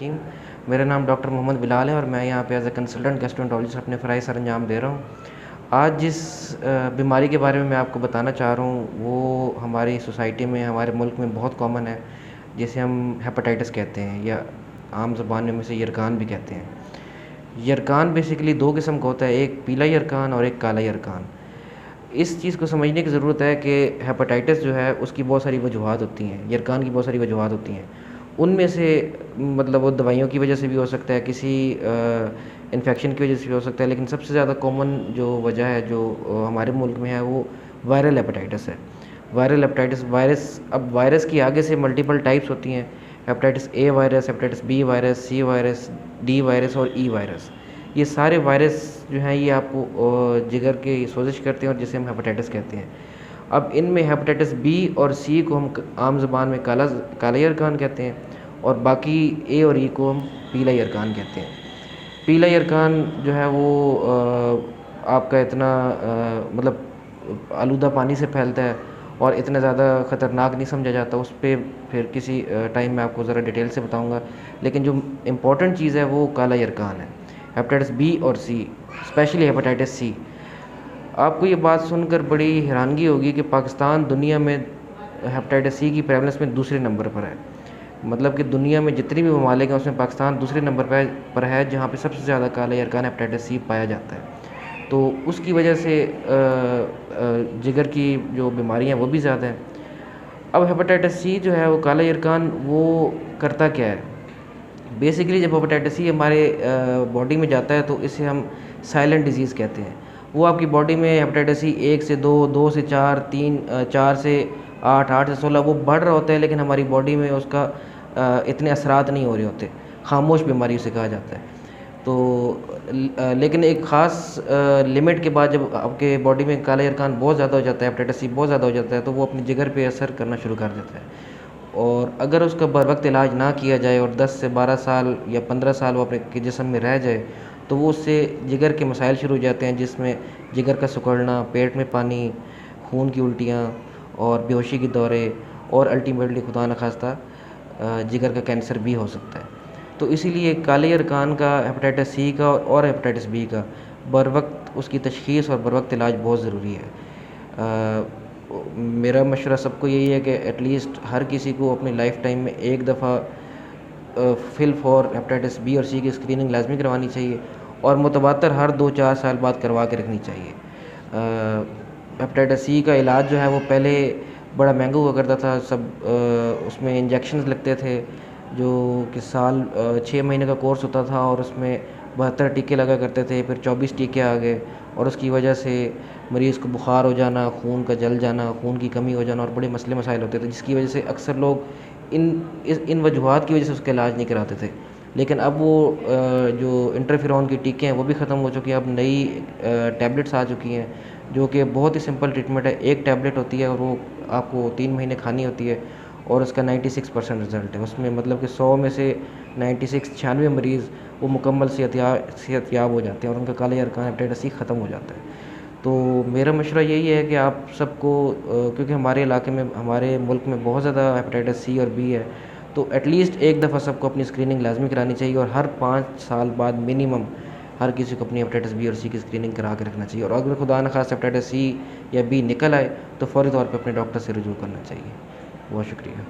Scheme. मेरा नाम doctor Mohammad Bilal है और मैं यहाँ पे एज़ अ कंसल्टेंट गैस्ट्रोएंटरोलॉजिस्ट अपने फ़राइज़ सर अंजाम दे रहा हूँ। आज जिस बीमारी के बारे में मैं आपको बताना चाह रहा हूँ, वो हमारी सोसाइटी में, हमारे मुल्क में बहुत कॉमन है, जिसे हम हेपेटाइटिस कहते हैं या आम ज़बान में इसे यरकान भी कहते हैं। यरकान बेसिकली 2 किस्म का होता है, एक पीला यरकान और एक काला यरकान। इस चीज़ को समझने की ज़रूरत है कि हेपेटाइटिस जो है उसकी बहुत सारी वजूहात होती हैं, यरकान की बहुत सारी वजूहात होती हैं। उनमें से मतलब वो दवाइयों की वजह से भी हो सकता है, किसी इन्फेक्शन की वजह से भी हो सकता है, लेकिन सबसे ज़्यादा कॉमन जो वजह है जो हमारे मुल्क में है वो वायरल हेपेटाइटिस है। वायरल हेपेटाइटिस वायरस, अब वायरस की आगे से मल्टीपल टाइप्स होती हैं, hepatitis A virus, hepatitis B virus, C virus, D virus और ई वायरस। ये सारे वायरस जो हैं ये आपको जिगर की सोजिश करते हैं और जिसे हम हेपेटाइटिस कहते हैं। अब इनमें हेपेटाइटिस बी और सी को हम आम ज़बान में काला यरकान कहते हैं और बाकी ए और ई को हम पीला यरकान कहते हैं। पीला यरकान जो है वो आपका इतना मतलब आलूदा पानी से फैलता है और इतना ज़्यादा ख़तरनाक नहीं समझा जाता। उस पे फिर किसी टाइम मैं आपको ज़रा डिटेल से बताऊँगा। लेकिन जो इम्पोर्टेंट चीज़ है वो काला यरकान है। हेपेटाइटिस बी और सी, स्पेशली हेपेटाइटिस सी। आपको ये बात सुनकर बड़ी हैरानगी होगी कि पाकिस्तान दुनिया में हेपेटाइटिस सी की प्रेवलेंस में दूसरे नंबर पर है। मतलब कि दुनिया में जितनी भी ममालिक हैं उसमें पाकिस्तान दूसरे नंबर पर है जहाँ पे सबसे ज़्यादा काला यरकान हेपेटाइटिस सी पाया जाता है। तो उसकी वजह से जिगर की जो बीमारियाँ हैं वो भी ज़्यादा हैं। अब हेपेटाइटिस सी जो है वो काला यरकान वो करता क्या है? बेसिकली जब हेपेटाइटिस सी हमारे बॉडी में जाता है तो इसे हम साइलेंट डिजीज़ कहते हैं। वो आपकी बॉडी में हेपेटाइटिस सी 1 से 2, 2 से 4, 3 4 से 8, 8 से 16 वो बढ़ रहा होता है, लेकिन हमारी बॉडी में उसका इतने असरात नहीं हो रहे होते। खामोश बीमारी उसे कहा जाता है। तो लेकिन एक ख़ास लिमिट के बाद जब आपके बॉडी में काला यरकान बहुत ज़्यादा हो जाता है, हेपेटाइटिस सी बहुत ज़्यादा हो जाता है, तो वो अपने जिगर पे असर करना शुरू कर देता है। और अगर उसका बर वक्त इलाज ना किया जाए और 10 से 12 साल या 15 साल वो अपने जिस्म में रह जाए, तो वो उससे जिगर के मसाइल शुरू हो जाते हैं, जिसमें जिगर का सिकुड़ना, पेट में पानी, खून की उल्टियाँ और बेहोशी के दौरे और अल्टीमेटली खुदा न खास्ता जिगर का कैंसर भी हो सकता है। तो इसीलिए काले यरकान का, हेपेटाइटिस सी का और हेपेटाइटिस बी का बर वक्त उसकी तशख़ीस और बर वक्त इलाज बहुत ज़रूरी है। मेरा मशवरा सबको यही है कि एटलीस्ट हर किसी को अपनी लाइफ टाइम में एक दफ़ा फिल फॉर हेपेटाइटिस बी और सी की स्क्रीनिंग लाजमी करवानी चाहिए और मुतबातर हर 2-4 साल बाद करवा के रखनी चाहिए। हेपेटाइटिस सी का इलाज जो है वो पहले बड़ा महंगा हुआ करता था। उसमें इंजेक्शंस लगते थे जो कि 6 महीने का कोर्स होता था और उसमें 72 टीके लगा करते थे, फिर 24 टीके आ गए और उसकी वजह से मरीज़ को बुखार हो जाना, खून का जल जाना, खून की कमी हो जाना और बड़े मसले मसाइल होते थे, जिसकी वजह से अक्सर लोग इन वजूहात की वजह से उसका इलाज नहीं कराते थे। लेकिन अब वो जो इंटरफेरॉन की टीके हैं वो भी ख़त्म हो चुकी हैं। अब नई टैबलेट्स आ चुकी हैं जो कि बहुत ही सिंपल ट्रीटमेंट है। एक टैबलेट होती है और वो आपको 3 महीने खानी होती है और उसका 96% रिज़ल्ट है। उसमें मतलब कि 100 में से 96 मरीज़ वो मुकम्मल सेहतयाब हो जाते हैं और उनका काला यरकान हेपेटाइटिस सी ख़त्म हो जाता है। तो मेरा मशवरा यही है कि आप सबको क्योंकि हमारे इलाके में, हमारे मुल्क में बहुत ज़्यादा हेपेटाइटिस सी और बी है, तो एटलीस्ट एक दफ़ा सबको अपनी स्क्रीनिंग लाजमी करानी चाहिए और हर 5 साल बाद मिनिमम हर किसी को अपनी हेपेटाइटिस बी और सी की स्क्रीनिंग करा के रखना चाहिए। और अगर खुदा न खास्ता हेपेटाइटिस सी या बी निकल आए तो फ़ौरी तौर पे अपने डॉक्टर से रुजू करना चाहिए। बहुत शुक्रिया।